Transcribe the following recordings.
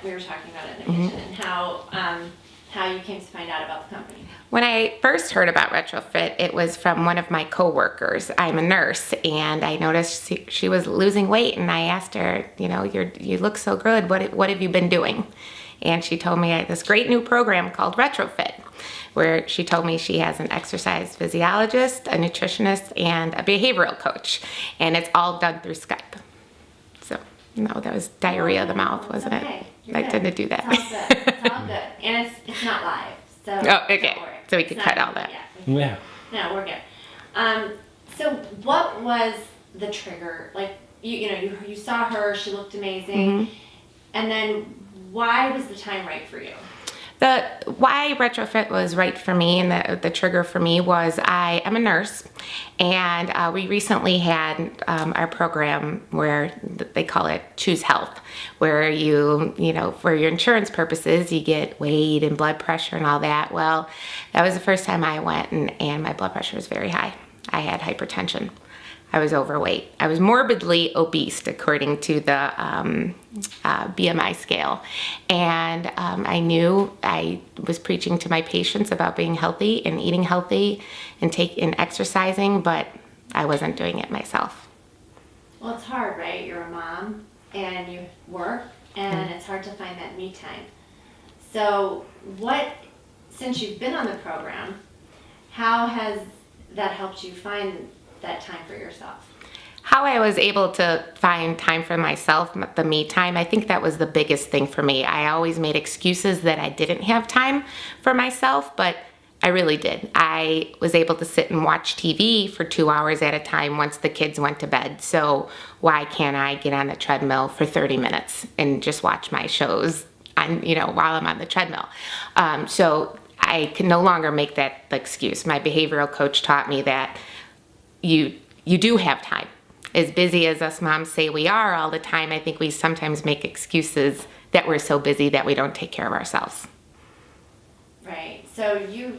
we were talking about it in the kitchen, and how you came to find out about the company. When I first heard about Retrofit, it was from one of my coworkers. I'm a nurse, and I noticed she was losing weight, and I asked her, you look so good. What have you been doing? And she told me this great new program called Retrofit, where she told me she has an exercise physiologist, a nutritionist, and a behavioral coach, and it's all done through Skype. So, no, that was diarrhea of the mouth, wasn't it? I didn't do that. It's all good. It's all good. And it's not live, so okay. Don't worry. So we could cut all that. Yeah. No, we're good. So what was the trigger? Like, you saw her, she looked amazing, and then why was the time right for you? Why Retrofit was right for me, and the trigger for me was I am a nurse, and we recently had our program where they call it Choose Health, where for your insurance purposes, you get weight and blood pressure and all that. Well, that was the first time I went, and my blood pressure was very high. I had hypertension. I was overweight. I was morbidly obese, according to the BMI scale. And I knew I was preaching to my patients about being healthy and eating healthy and exercising, but I wasn't doing it myself. Well, it's hard, right? You're a mom and you work, and it's hard to find that me time. So since you've been on the program, how has that helped you find that time for yourself? How I was able to find time for myself, the me time, I think that was the biggest thing for me. I always made excuses that I didn't have time for myself, but I really did. I was able to sit and watch TV for 2 hours at a time once the kids went to bed. So why can't I get on the treadmill for 30 minutes and just watch my shows while I'm on the treadmill? So I can no longer make that excuse. My behavioral coach taught me that you do have time. As busy as us moms say we are all the time, I think we sometimes make excuses that we're so busy that we don't take care of ourselves. Right. So you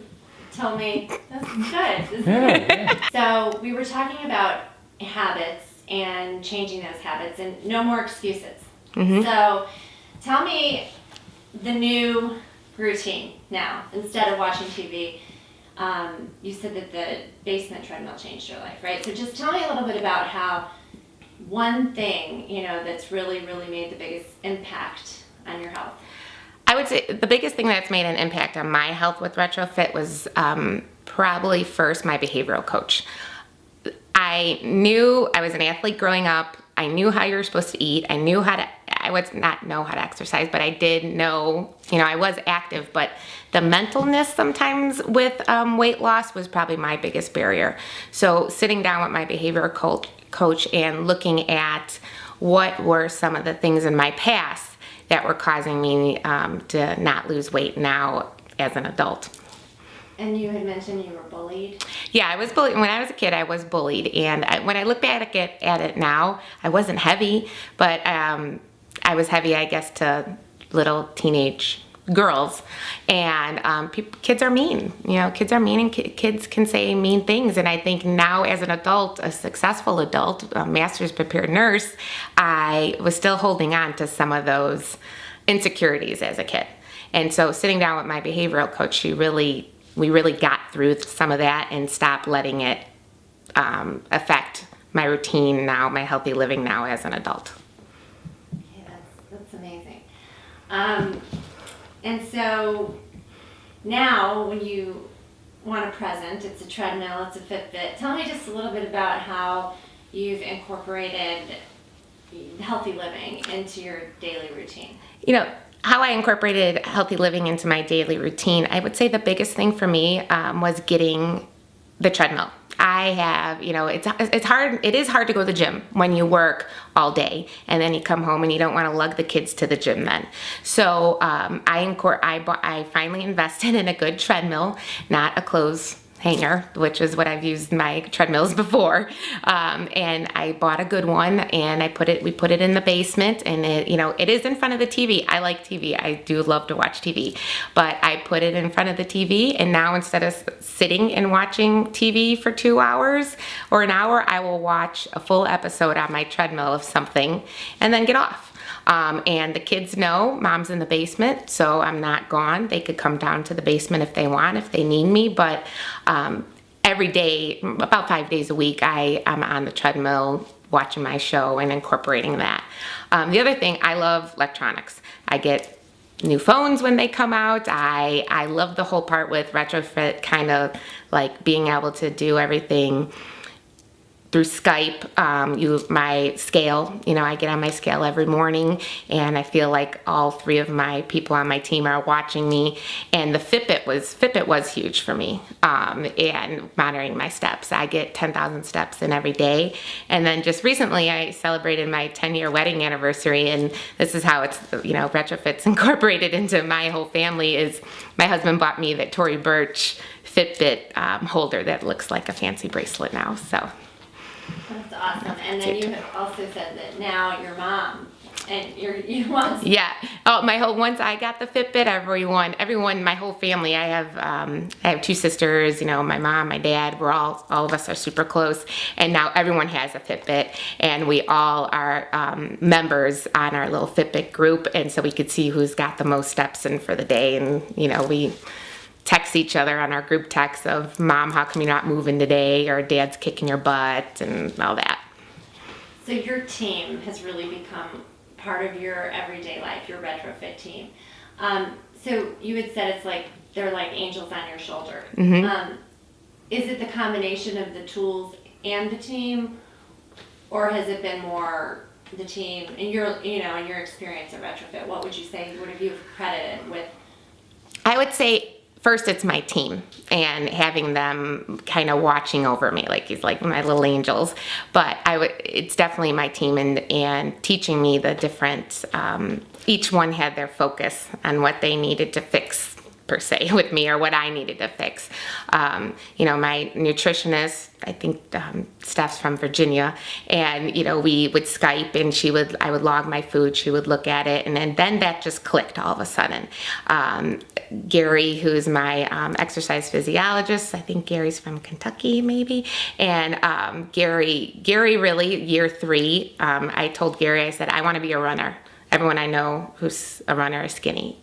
told me, that's good. This is good. So we were talking about habits and changing those habits and no more excuses. So tell me the new routine now. Instead of watching TV, you said that the basement treadmill changed your life, right? So just tell me a little bit about how one thing, that's really, really made the biggest impact on your health. I would say the biggest thing that's made an impact on my health with Retrofit was probably first my behavioral coach. I knew I was an athlete growing up. I knew how you were supposed to eat. I would not know how to exercise, but I did know, I was active, but the mentalness sometimes with weight loss was probably my biggest barrier. So sitting down with my behavioral coach and looking at what were some of the things in my past that were causing me to not lose weight now as an adult. And you had mentioned you were bullied? Yeah, I was bullied. When I was a kid, I was bullied. And when I look back at it now, I wasn't heavy, but I was heavy, I guess, to little teenage girls. And kids are mean. Kids are mean, and kids can say mean things. And I think now as an adult, a successful adult, a master's prepared nurse, I was still holding on to some of those insecurities as a kid. And so sitting down with my behavioral coach, we really got through some of that and stopped letting it affect my routine now, my healthy living now as an adult. Yeah, that's amazing. And so now when you want a present, it's a treadmill, it's a Fitbit. Tell me just a little bit about how you've incorporated healthy living into your daily routine. How I incorporated healthy living into my daily routine, I would say the biggest thing for me was getting the treadmill. I have, it's hard. It is hard to go to the gym when you work all day and then you come home and you don't want to lug the kids to the gym then. So I finally invested in a good treadmill, not a clothes hanger, which is what I've used my treadmills before. And I bought a good one, and we put it in the basement, and it is in front of the TV. I like TV. I do love to watch TV, but I put it in front of the TV, and now instead of sitting and watching TV for 2 hours or an hour, I will watch a full episode on my treadmill of something and then get off. And the kids know Mom's in the basement, so I'm not gone. They could come down to the basement if they want, if they need me. But every day, about 5 days a week, I'm on the treadmill watching my show and incorporating that. The other thing, I love electronics. I get new phones when they come out. I love the whole part with retrofit, kind of like being able to do everything through Skype. My scale, I get on my scale every morning, and I feel like all 3 of my people on my team are watching me. And the Fitbit was huge for me, and monitoring my steps. I get 10,000 steps in every day. And then just recently, I celebrated my 10-year wedding anniversary, and this is how it's, retrofits incorporated into my whole family. Is my husband bought me the Tory Burch Fitbit holder that looks like a fancy bracelet now. So. That's awesome. And then you have also said that now your mom and you want. Yeah. Oh, once I got the Fitbit, everyone, my whole family. I have 2 sisters. My mom, my dad. All of us are super close, and now everyone has a Fitbit, and we all are members on our little Fitbit group, and so we could see who's got the most steps in for the day, and we text each other on our group text of, Mom, how come you're not moving today? Or Dad's kicking your butt and all that. So your team has really become part of your everyday life, your retrofit team. So you had said it's like they're like angels on your shoulder. Mm-hmm. Is it the combination of the tools and the team, or has it been more the team? In your experience at retrofit, what would you say? What have you credited with? I would say, first, it's my team and having them kind of watching over me, like he's like my little angels. But it's definitely my team and teaching me the different. Each one had their focus on what they needed to fix per se with me, or what I needed to fix. My nutritionist, I think Steph's from Virginia, and we would Skype, and I would log my food, she would look at it, and then that just clicked all of a sudden. Gary, who's my exercise physiologist, I think Gary's from Kentucky maybe, and Gary really, year 3, I told Gary, I said, I want to be a runner. Everyone I know who's a runner is skinny.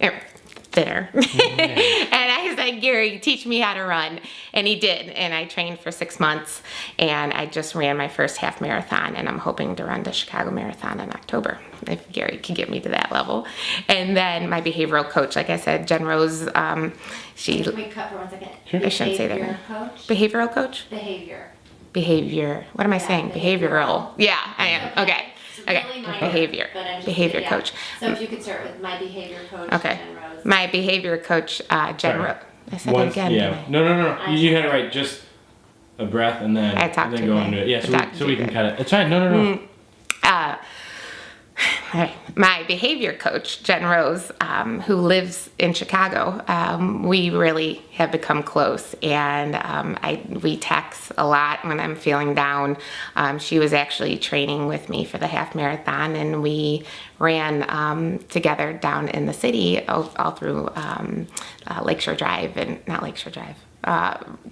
Thinner. And I said, Gary, teach me how to run. And he did. And I trained for 6 months, and I just ran my first half marathon, and I'm hoping to run the Chicago Marathon in October, if Gary can get me to that level. And then my behavioral coach, like I said, Jen Rose, she... Can we cut for 1 second? Sure. I shouldn't say that. Coach? Behavioral coach? Behavior. What am I saying? Behavioral. Yeah, I am. Okay. Really minor, behavior. Behavior coach. So if you could start with my behavior coach, okay. Jen Rose. My behavior coach, Jen Rose. I said it again. Yeah. No. You had it right. Just a breath and then go into it. Yeah. So we can cut it. It's fine. No. My behavior coach, Jen Rose, who lives in Chicago, we really have become close, and we text a lot when I'm feeling down. She was actually training with me for the half marathon, and we ran together down in the city all through Lakeshore Drive, and not Lakeshore Drive.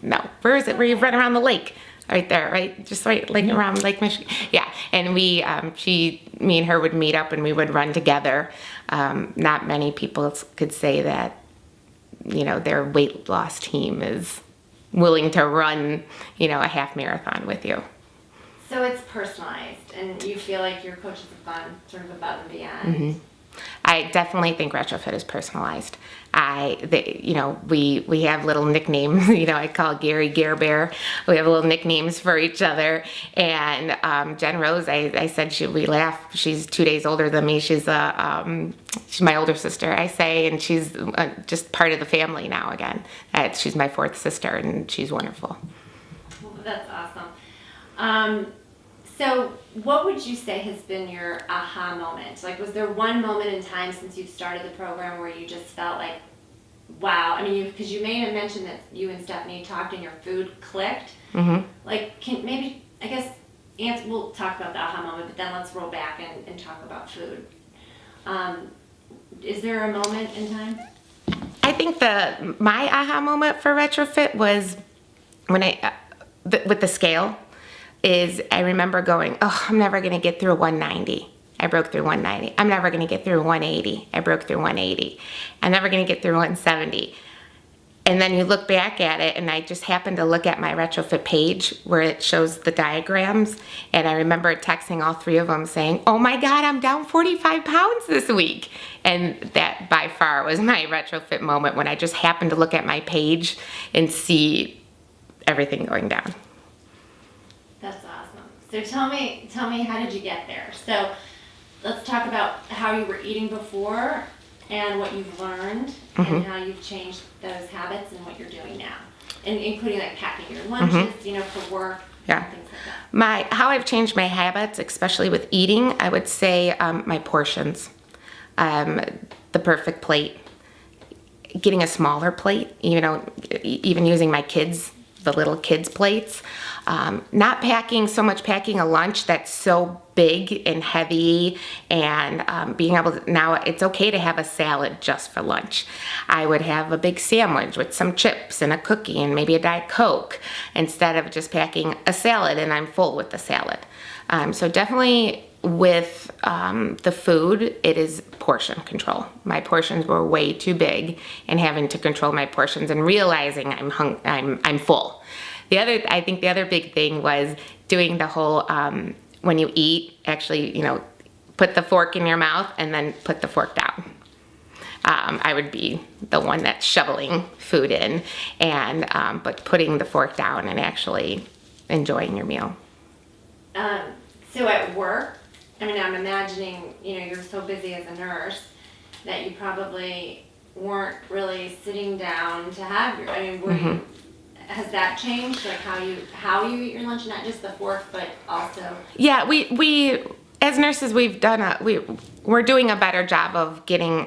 No, where is it? Where you run around the lake? Right there, right? Just right, like around Lake Michigan. Yeah, and me and her would meet up and we would run together. Not many people could say that, their weight loss team is willing to run, a half marathon with you. So it's personalized, and you feel like your coaches have gone sort of above and beyond. Mm-hmm. I definitely think retrofit is personalized. We have little nicknames. I call Gary Gare Bear. We have little nicknames for each other. And Jen Rose, I said we laugh. She's 2 days older than me. She's my older sister, I say, and she's just part of the family now again. She's my 4th sister, and she's wonderful. Well, that's awesome. So what would you say has been your aha moment? Like, was there one moment in time since you've started the program where you just felt like, wow, because you may have mentioned that you and Stephanie talked and your food clicked. Mm-hmm. Like, we'll talk about the aha moment, but then let's roll back and talk about food. Is there a moment in time? I think my aha moment for retrofit was when with the scale. I remember going, I'm never going to get through 190. I broke through 190. I'm never going to get through 180. I broke through 180. I'm never going to get through 170. And then you look back at it, and I just happened to look at my retrofit page where it shows the diagrams, and I remember texting all 3 of them saying, oh my God, I'm down 45 pounds this week. And that by far was my retrofit moment, when I just happened to look at my page and see everything going down. That's awesome. So tell me, how did you get there? So let's talk about how you were eating before and what you've learned, and how you've changed those habits and what you're doing now, and including like packing your lunches, for work. Yeah. And things like that. How I've changed my habits, especially with eating, I would say my portions, the perfect plate, getting a smaller plate, even using my kids, the little kids plates, not packing a lunch that's so big and heavy, and being able to, now it's okay to have a salad just for lunch. I would have a big sandwich with some chips and a cookie and maybe a Diet Coke, instead of just packing a salad and I'm full with the salad. So definitely with the food, it is portion control. My portions were way too big, and having to control my portions and realizing I'm full. I think the other big thing was doing the whole, when you eat, actually, put the fork in your mouth and then put the fork down. I would be the one that's shoveling food in, but putting the fork down and actually enjoying your meal. So at work, I'm imagining, you're so busy as a nurse that you probably weren't really sitting down to have your, has that changed? Like how you eat your lunch, not just the fork, but also? Yeah, we as nurses, we're doing a better job of getting,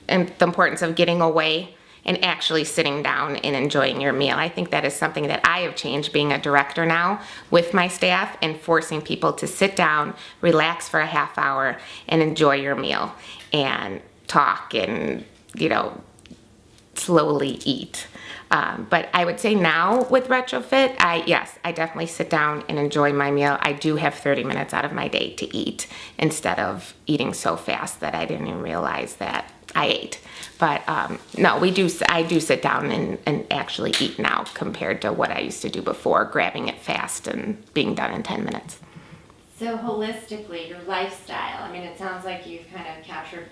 and the importance of getting away and actually sitting down and enjoying your meal. I think that is something that I have changed being a director now with my staff, and forcing people to sit down, relax for a half hour, and enjoy your meal and talk and, slowly eat. But I would say now with retrofit, I definitely sit down and enjoy my meal. I do have 30 minutes out of my day to eat, instead of eating so fast that I didn't even realize that I ate. But no, I do sit down and actually eat now, compared to what I used to do before, grabbing it fast and being done in 10 minutes. So holistically, your lifestyle, it sounds like you've kind of captured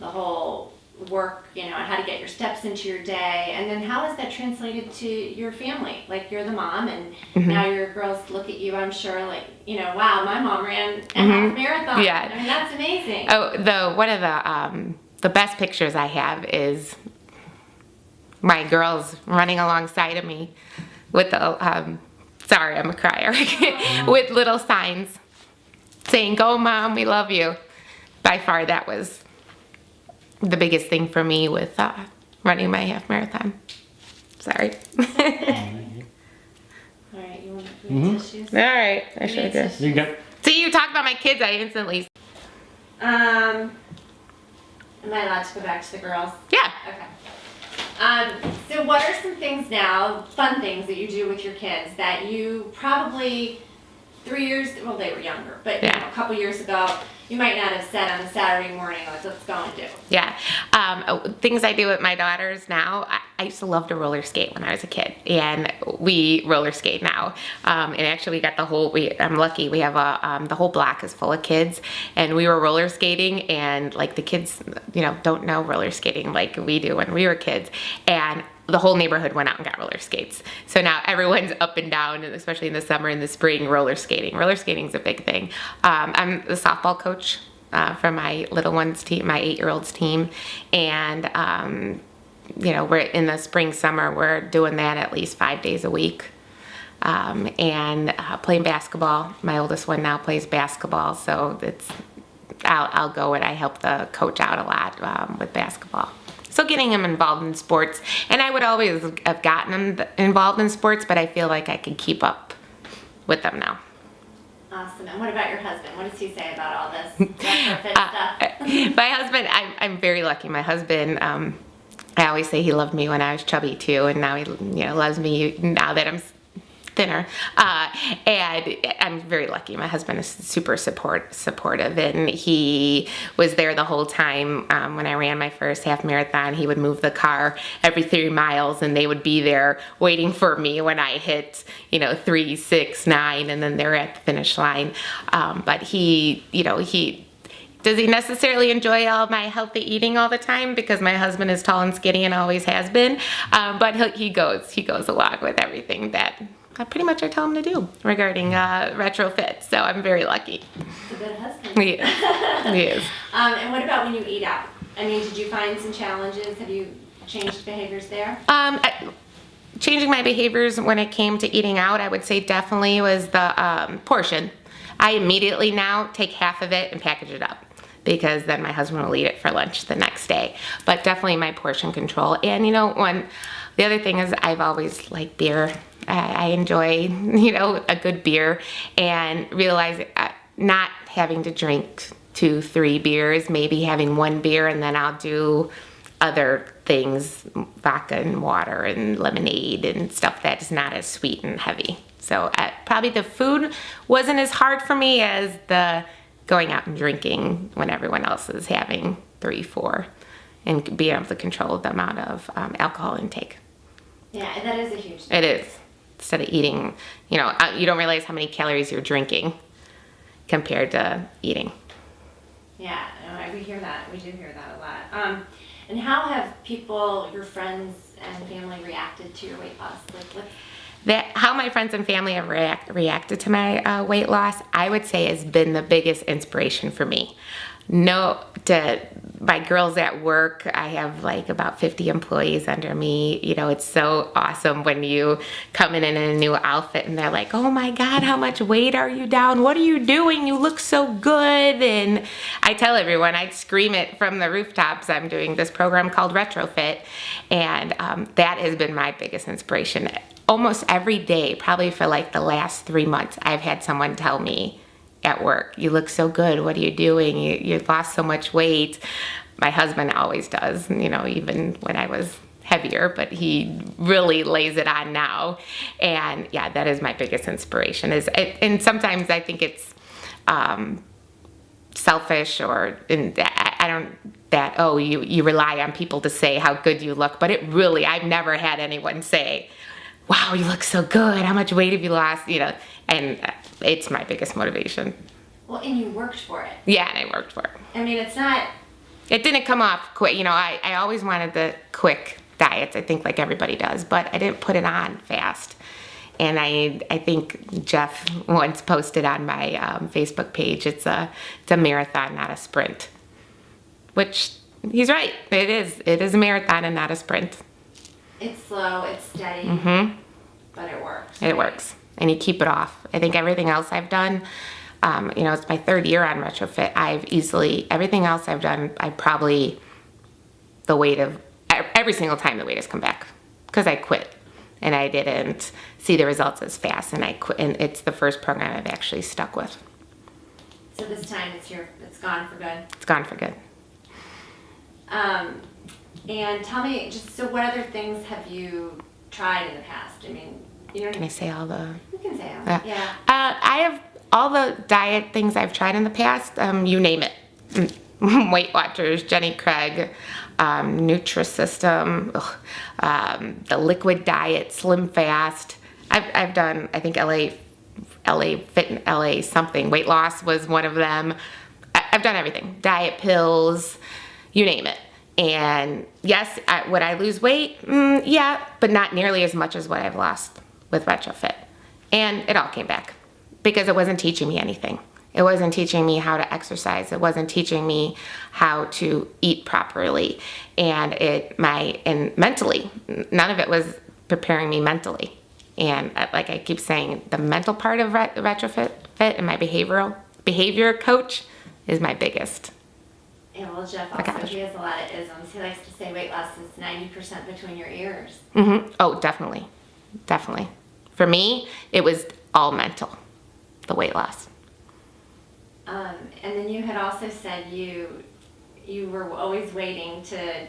the whole work, how to get your steps into your day, and then how is that translated to your family? Like, you're the mom, and now your girls look at you, I'm sure, like, wow, my mom ran a half marathon. Yeah. That's amazing. Oh, one of the best pictures I have is my girls running alongside of me with the, sorry, I'm a crier, with little signs saying, "Go Mom, we love you." By far, that was the biggest thing for me with running my half marathon. Sorry. All right, you want tissues? All right, I should do. You got. See, you talk about my kids, I instantly. Am I allowed to go back to the girls? Yeah. Okay. So what are some things now, fun things that you do with your kids that you probably 3 years, well, they were younger, but a couple years ago, you might not have said on a Saturday morning, let's go and do. Yeah. Things I do with my daughters now, I used to love to roller skate when I was a kid, and we roller skate now. And actually we got I'm lucky, we have the whole block is full of kids, and we were roller skating, and like the kids, don't know roller skating like we do when we were kids. And the whole neighborhood went out and got roller skates. So now everyone's up and down, and especially in the summer and the spring, roller skating. Roller skating is a big thing. I'm the softball coach for my little one's team, my 8-year-old's team. And, we're in the spring, summer, we're doing that at least 5 days a week. And playing basketball. My oldest one now plays basketball, so I'll go and I help the coach out a lot with basketball. So getting him involved in sports, and I would always have gotten him involved in sports, but I feel like I can keep up with them now. Awesome. And what about your husband? What does he say about all this retrofit stuff? My husband, I'm very lucky. My husband, I always say he loved me when I was chubby too, and now he loves me now that I'm thinner. And I'm very lucky. My husband is super supportive, and he was there the whole time. When I ran my first half marathon, he would move the car every 3 miles, and they would be there waiting for me when I hit, 3, 6, 9, and then they're at the finish line. But he does he necessarily enjoy all my healthy eating all the time, because my husband is tall and skinny and always has been. But he goes along with everything that pretty much I tell him to do regarding retrofit. So I'm very lucky. He's a good husband. He is. He is. And what about when you eat out? I mean, did you find some challenges? Have you changed behaviors there? Changing my behaviors when it came to eating out, I would say definitely was the portion. I immediately now take half of it and package it up, because then my husband will eat it for lunch the next day. But definitely my portion control. And the other thing is, I've always liked beer. I enjoy, a good beer, and realize not having to drink 2, 3 beers, maybe having 1 beer, and then I'll do other things, vodka and water and lemonade and stuff that's not as sweet and heavy. So probably the food wasn't as hard for me as the going out and drinking when everyone else is having 3, 4, and being able to control the amount of alcohol intake. Yeah, that is a huge thing. It is. Instead of eating, you don't realize how many calories you're drinking compared to eating. Yeah, we hear that. We do hear that a lot. And how have people, your friends and family, reacted to your weight loss? How my friends and family have reacted to my weight loss, I would say, has been the biggest inspiration for me. My girls at work, I have about 50 employees under me. It's so awesome when you come in a new outfit and they're like, oh my God, how much weight are you down? What are you doing? You look so good. And I tell everyone, I scream it from the rooftops. I'm doing this program called Retrofit, and that has been my biggest inspiration. Almost every day, probably for the last 3 months, I've had someone tell me at work, you look so good. What are you doing? You lost so much weight. My husband always does, even when I was heavier, but he really lays it on now. And yeah, that is my biggest inspiration. And sometimes I think it's selfish, or you rely on people to say how good you look, but I've never had anyone say, wow, you look so good. How much weight have you lost? And it's my biggest motivation. Well, and you worked for it. Yeah, and I worked for it. I mean, it didn't come off quick. I always wanted the quick diets, I think, like everybody does, but I didn't put it on fast. And I think Jeff once posted on my Facebook page, it's a marathon, not a sprint. Which, he's right. It is a marathon and not a sprint. It's slow, it's steady, but it works. It works. And you keep it off. I think everything else I've done, it's my 3rd year on Retrofit. Everything else I've done, every single time the weight has come back. Because I quit. And I didn't see the results as fast. And I quit. And it's the first program I've actually stuck with. So this time it's gone for good? It's gone for good. And tell me, so what other things have you tried in the past? I mean, Can I say all the... You can say all that, yeah. I have all the diet things I've tried in the past, you name it. Weight Watchers, Jenny Craig, Nutrisystem, the liquid diet, Slim Fast. I've done, I think LA something. Weight loss was one of them. I've done everything. Diet pills, you name it. And yes, would I lose weight? Yeah, but not nearly as much as what I've lost with Retrofit. And it all came back because it wasn't teaching me anything. It wasn't teaching me how to exercise. It wasn't teaching me how to eat properly. And mentally, none of it was preparing me mentally. And like I keep saying, the mental part of Retrofit and my behavior coach is my biggest. Yeah, well, Jeff also, he has a lot of isms. He likes to say weight loss is 90% between your ears. Mm-hmm. Oh, definitely. Definitely. For me, it was all mental, the weight loss. And then you had also said you were always waiting to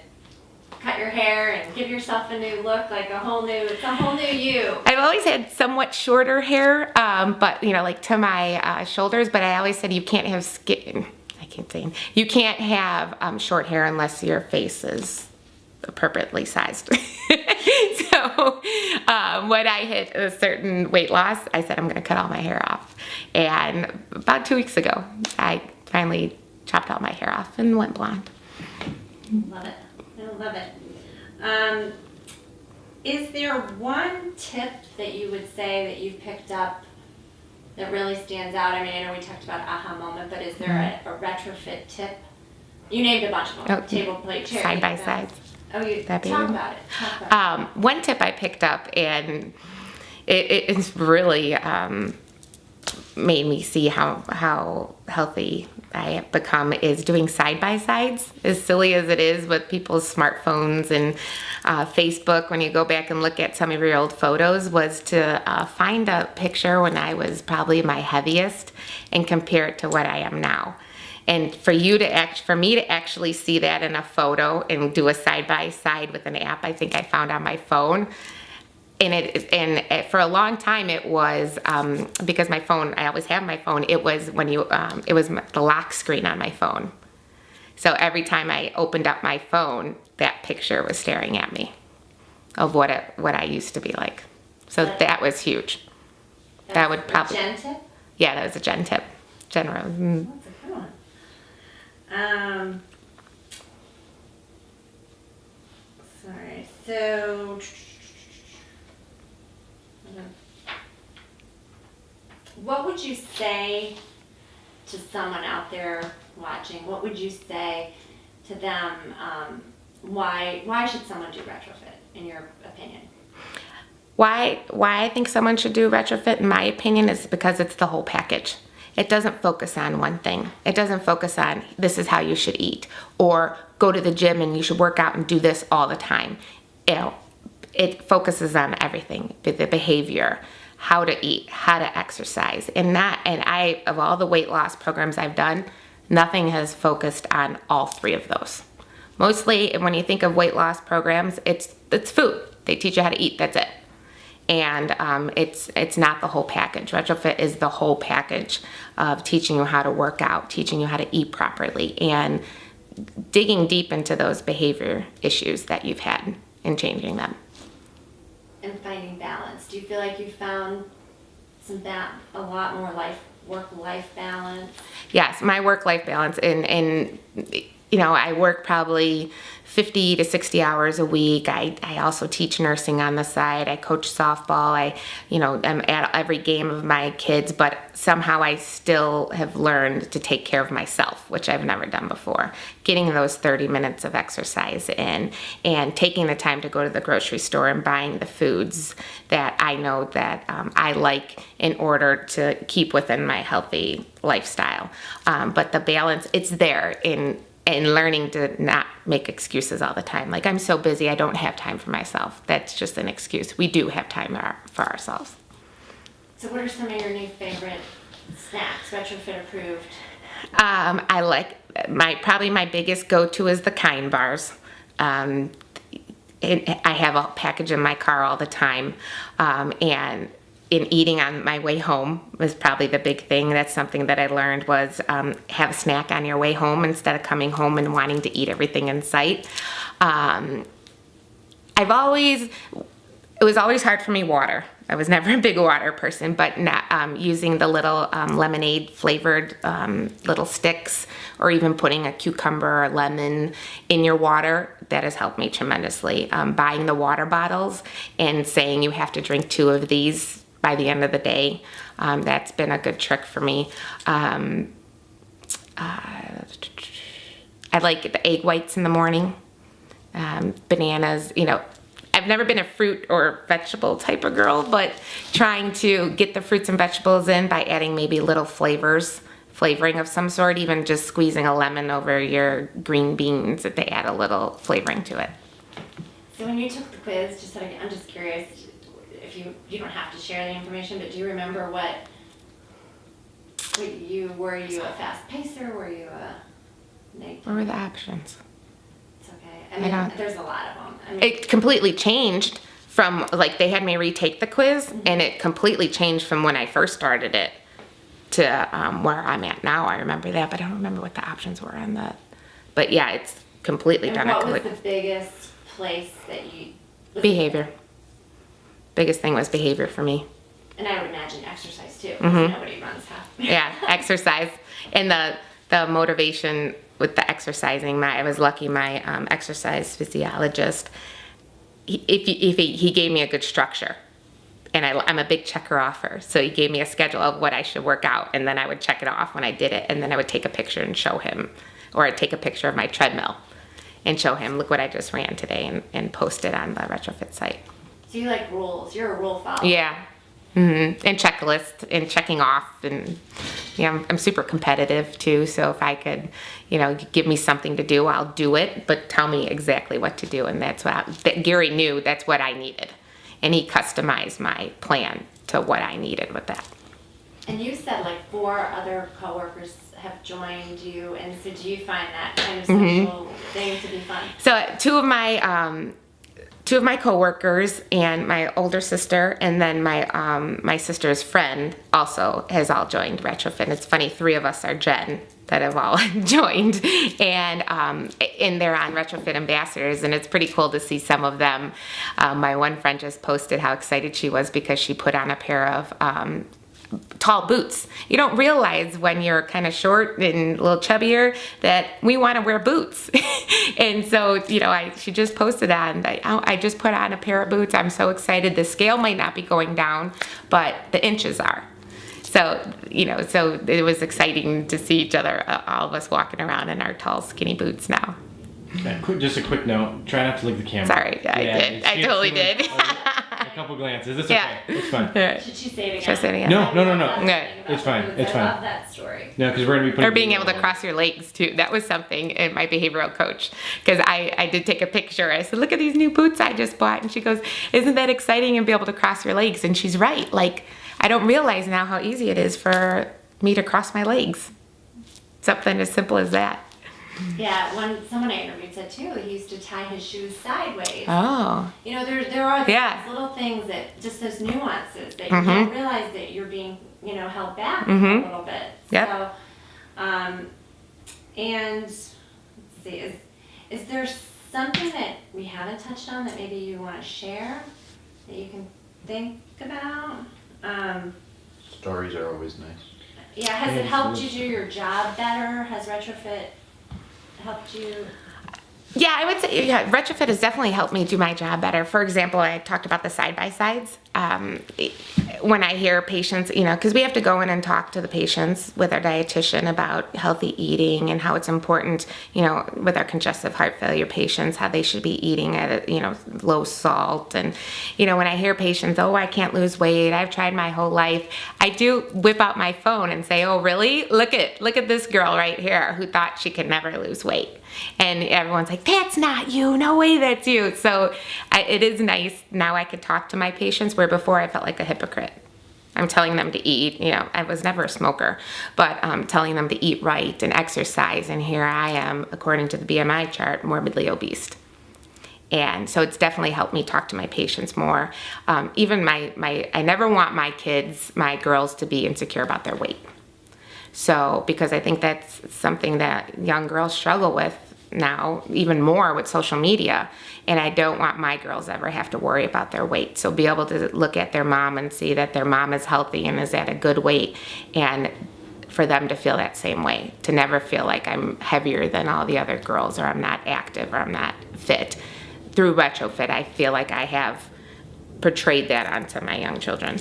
cut your hair and give yourself a new look, like it's a whole new you? I've always had somewhat shorter hair, but like to my shoulders, but I always said you can't have you can't have short hair unless your face is appropriately sized. So when I hit a certain weight loss, I said I'm going to cut all my hair off. And about 2 weeks ago, I finally chopped all my hair off and went blonde. Love it. I love it. Is there one tip that you would say that you've picked up that really stands out? I mean, I know we talked about aha moment, but is there a retrofit tip? You named a bunch of them. Table, plate, chair. Side by sides. Oh, you talk about it. One tip I picked up, and it's really made me see how healthy I have become, is doing side-by-sides. As silly as it is with people's smartphones and Facebook, when you go back and look at some of your old photos, was to find a picture when I was probably my heaviest and compare it to what I am now. And for me to actually see that in a photo and do a side-by-side with an app I think I found on my phone. And for a long time it was, because my phone, I always have my phone, it was the lock screen on my phone. So every time I opened up my phone, that picture was staring at me of what I used to be like. So that was huge. That would probably. Gen tip? Yeah, that was a gen tip. General. Mm. That's a good one. Sorry. So. What would you say to someone out there watching? What would you say to them? Why should someone do retrofit, in your opinion? Why I think someone should do retrofit, in my opinion, is because it's the whole package. It doesn't focus on one thing. It doesn't focus on this is how you should eat, or go to the gym and you should work out and do this all the time. It focuses on everything, the behavior, how to eat, how to exercise. And of all the weight loss programs I've done, nothing has focused on all three of those. Mostly when you think of weight loss programs, it's food. They teach you how to eat, that's it. And it's not the whole package. Retrofit is the whole package of teaching you how to work out, teaching you how to eat properly, and digging deep into those behavior issues that you've had and changing them. And finding balance. Do you feel like you found a lot more work-life balance? Yes, my work-life balance, and I work probably 50 to 60 hours a week. I also teach nursing on the side. I coach softball. I'm at every game of my kids, but somehow I still have learned to take care of myself, which I've never done before. Getting those 30 minutes of exercise in, and taking the time to go to the grocery store and buying the foods that I know that I like in order to keep within my healthy lifestyle. But the balance, it's there in learning to not make excuses all the time. Like, I'm so busy, I don't have time for myself. That's just an excuse. We do have time for ourselves. So what are some of your new favorite snacks, retrofit approved? I like, probably my biggest go-to is the Kind bars. I have a package in my car all the time. And in eating on my way home was probably the big thing. That's something that I learned was have a snack on your way home instead of coming home and wanting to eat everything in sight. It was always hard for me, water. I was never a big water person, but not, using the little lemonade flavored little sticks, or even putting a cucumber or lemon in your water, that has helped me tremendously. Buying the water bottles and saying you have to drink 2 of these by the end of the day. That's been a good trick for me. I like the egg whites in the morning. Bananas, I've never been a fruit or vegetable type of girl, but trying to get the fruits and vegetables in by adding maybe little flavoring of some sort, even just squeezing a lemon over your green beans, that they add a little flavoring to it. So when you took the quiz, I'm just curious, if you don't have to share the information, but do you remember were you a fast pacer? Were you a What were the options? It's okay. I mean, there's a lot of them. I mean, it completely changed from, like, they had me retake the quiz, and it completely changed from when I first started it to where I'm at now. I remember that, but I don't remember what the options were on that. But yeah, it's completely and done. what was the biggest place that you... Behavior. Biggest thing was behavior for me. And I would imagine exercise too, because nobody runs half. Yeah, exercise. And the motivation with the exercising, I was lucky my exercise physiologist, he gave me a good structure. And I'm a big checker offer. So he gave me a schedule of what I should work out, and then I would check it off when I did it, and then I would take a picture and show him, or I'd take a picture of my treadmill and show him, look what I just ran today, and post it on the retrofit site. So you like rules. You're a rule follower. Yeah. And checklist and checking off, and I'm super competitive too. So if I could, give me something to do, I'll do it, but tell me exactly what to do. And that's what Gary knew that's what I needed. And he customized my plan to what I needed with that. And you said like 4 other coworkers have joined you, and so do you find that kind of social thing to be fun? So two of my coworkers and my older sister, and then my sister's friend also has all joined retrofit. And it's funny, 3 of us are Jen that have all joined, and they're on retrofit ambassadors, and it's pretty cool to see some of them. My one friend just posted how excited she was because she put on a pair of tall boots. You don't realize when you're kind of short and a little chubbier that we want to wear boots. And so, she just posted on that. I just put on a pair of boots. I'm so excited. The scale might not be going down, but the inches are. So, so it was exciting to see each other, all of us walking around in our tall, skinny boots now. Just a quick note. Try not to look at the camera. Sorry, I did. I totally did. A couple glances. It's okay. It's fine. Right. Should she say it again? Should I say it again? No. It's fine. It's fine. I love that story. No, because we're going to be putting... Or being able to cross your legs, too. That was something in my behavioral coach. Because I did take a picture. I said, look at these new boots I just bought. And she goes, isn't that exciting and be able to cross your legs? And she's right. Like, I don't realize now how easy it is for me to cross my legs. Something as simple as that. Yeah, someone I interviewed said too, he used to tie his shoes sideways. Oh. There are these little things that, just those nuances that you don't realize that you're being, held back a little bit. Yep. So, and let's see, is there something that we haven't touched on that maybe you want to share that you can think about? Stories are always nice. Yeah, has it helped you do your job better? Has retrofit helped you? Yeah, I would say retrofit has definitely helped me do my job better. For example, I talked about the side-by-sides. When I hear patients, because we have to go in and talk to the patients with our dietitian about healthy eating and how it's important, with our congestive heart failure patients, how they should be eating at low salt. And, when I hear patients, oh, I can't lose weight, I've tried my whole life, I do whip out my phone and say, oh, really? Look at this girl right here who thought she could never lose weight. And everyone's like, that's not you. No way that's you. So it is nice. Now I could talk to my patients where before I felt like a hypocrite. I'm telling them to eat. I was never a smoker, but telling them to eat right and exercise. And here I am, according to the BMI chart, morbidly obese. And so it's definitely helped me talk to my patients more. Even I never want my girls to be insecure about their weight. So, because I think that's something that young girls struggle with now, even more with social media. And I don't want my girls ever have to worry about their weight. So be able to look at their mom and see that their mom is healthy and is at a good weight, and for them to feel that same way, to never feel like I'm heavier than all the other girls, or I'm not active, or I'm not fit. Through retrofit, I feel like I have portrayed that onto my young children.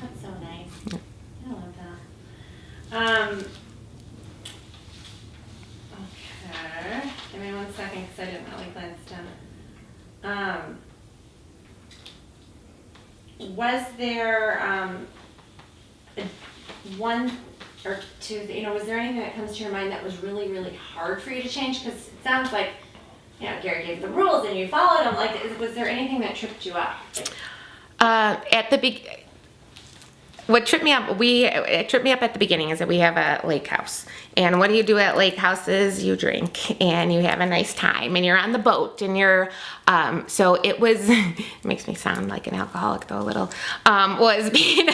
That's so nice. I love that. Okay. Give me 1 second because I didn't really glance down. Was there one or two, was there anything that comes to your mind that was really, really hard for you to change? Because it sounds like, Gary gave the rules and you followed them. Like, was there anything that tripped you up? what tripped me up, it tripped me up at the beginning is that we have a lake house. And what do you do at lake houses? You drink and you have a nice time and you're on the boat and you're, so it was, it makes me sound like an alcoholic though a little, was being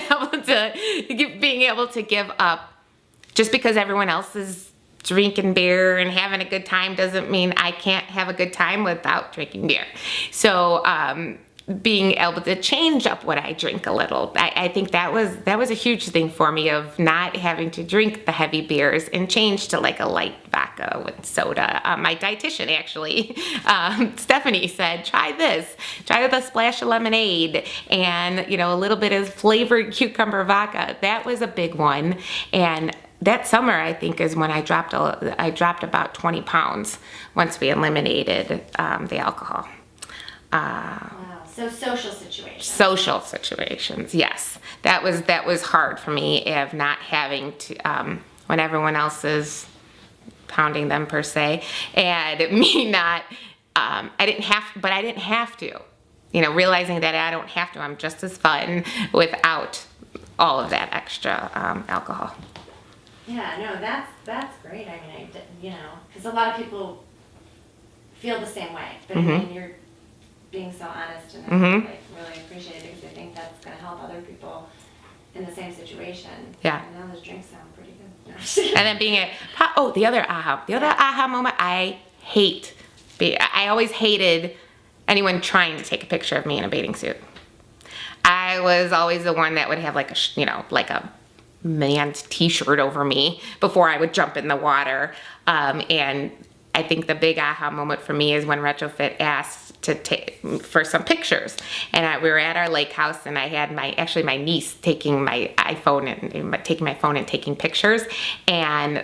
able to give up just because everyone else is drinking beer and having a good time doesn't mean I can't have a good time without drinking beer. So, being able to change up what I drink a little. I think that was a huge thing for me of not having to drink the heavy beers and change to like a light vodka with soda. My dietitian actually, Stephanie said, try with a splash of lemonade and, you know, a little bit of flavored cucumber vodka. That was a big one. And that summer, I think, is when I dropped about 20 pounds once we eliminated the alcohol. Wow. So social situations. Social situations, yes. That was hard for me of not having to, when everyone else is pounding them per se, and me not, I didn't have to. You know, realizing that I don't have to. I'm just as fun without all of that extra alcohol. Yeah, no, that's great. I mean, you know, because a lot of people feel the same way, but I mean, you're being so honest, and I like, really appreciate it because I think that's going to help other people in the same situation. Yeah. And now those drinks sound pretty good. No. And then being the other aha moment, I always hated anyone trying to take a picture of me in a bathing suit. I was always the one that would have like a man's t-shirt over me before I would jump in the water. And I think the big aha moment for me is when Retrofit asked for some pictures. And we were at our lake house and I had my niece taking my iPhone and taking my phone and taking pictures. And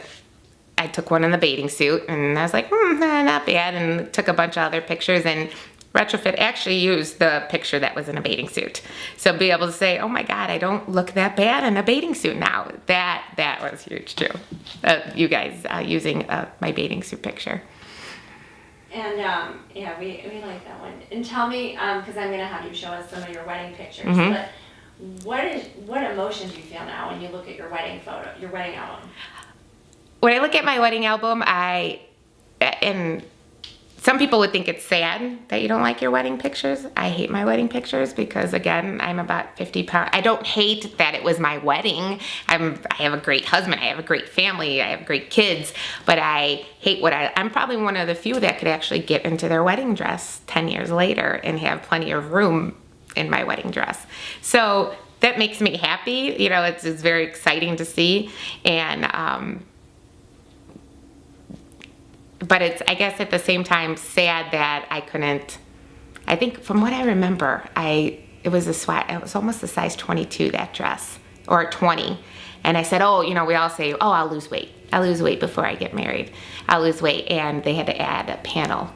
I took one in the bathing suit and I was like, not bad. And took a bunch of other pictures, and Retrofit actually used the picture that was in a bathing suit. So be able to say, oh my God, I don't look that bad in a bathing suit now. That was huge too. You guys using my bathing suit picture. And yeah, we like that one. And tell me, because I'm gonna have you show us some of your wedding pictures. But what emotions do you feel now when you look at your wedding photo, your wedding album? When I look at my wedding album, and some people would think it's sad that you don't like your wedding pictures. I hate my wedding pictures because, again, I'm about 50 pounds. I don't hate that it was my wedding. I have a great husband. I have a great family. I have great kids. But I hate I'm probably one of the few that could actually get into their wedding dress 10 years later and have plenty of room in my wedding dress. So that makes me happy. You know, it's very exciting to see. And, but it's, I guess at the same time, sad that I couldn't, I think from what I remember, it was almost a size 22, that dress, or 20. And I said, we all say, I'll lose weight. I'll lose weight before I get married. I'll lose weight. And they had to add a panel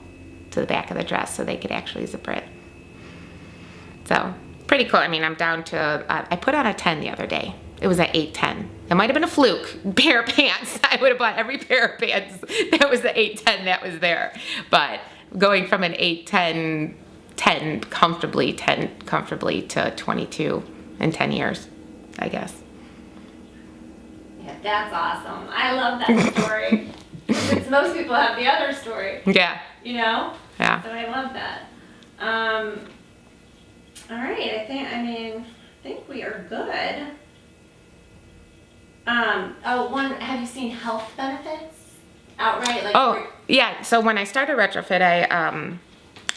to the back of the dress so they could actually zip it. So pretty cool. I mean, I'm down to, I put on a 10 the other day. It was an 8'10". It might have been a fluke pair of pants. I would have bought every pair of pants that was the 8'10" that was there. But going from an 8'10", 10 comfortably to 22 in 10 years, I guess. Yeah, that's awesome. I love that story. Since most people have the other story. Yeah. You know? Yeah. So I love that. All right, I think we are good. Have you seen health benefits outright? Yeah. So when I started Retrofit,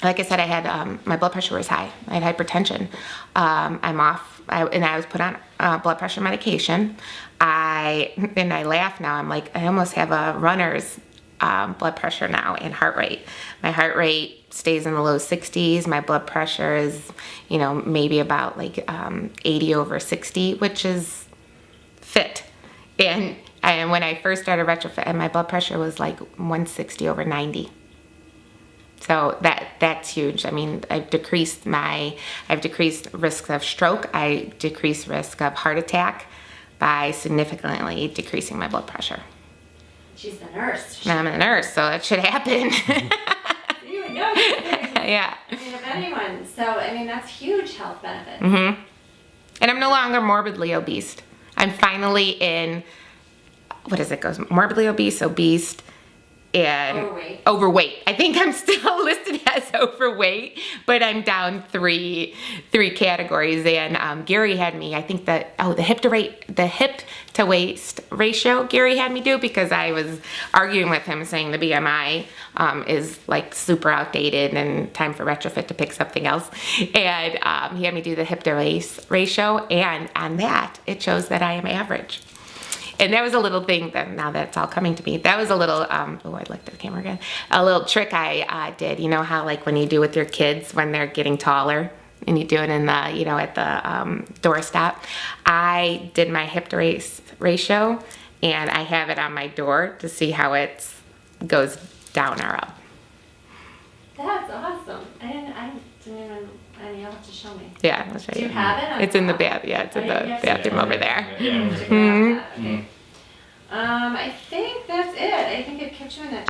like I said, I had, my blood pressure was high. I had hypertension. I'm off, and I was put on blood pressure medication. And I laugh now. I'm like, I almost have a runner's blood pressure now and heart rate. My heart rate stays in the low 60s. My blood pressure is, maybe about like 80 over 60, which is fit. And when I first started Retrofit, my blood pressure was like 160 over 90. So that's huge. I mean, I've decreased risk of stroke. I decreased risk of heart attack by significantly decreasing my blood pressure. She's the nurse. I'm a nurse, so that should happen. You would know these things. Yeah. If anyone. So, that's huge health benefits. Mm-hmm. And I'm no longer morbidly obese. I'm finally in, what does it go? Morbidly obese, and overweight. I think I'm still listed as overweight, but I'm down three categories. And Gary had me, I think that, the hip to waist ratio Gary had me do, because I was arguing with him saying the BMI is like super outdated and time for retrofit to pick something else. And he had me do the hip to waist ratio, and on that it shows that I am average. And that was a little thing that, now that it's all coming to me, that was a little, I looked at the camera again, a little trick I did. You know how like when you do with your kids when they're getting taller and you do it in the, at the doorstop. I did my hip to waist ratio, and I have it on my door to see how it goes down or up. That's awesome. I didn't even, you'll have to show me. Yeah, I'll show you. Do you have it? It's in the bath. Yeah, it's in the bathroom over there. Okay. I think that's it. I think it kept you in that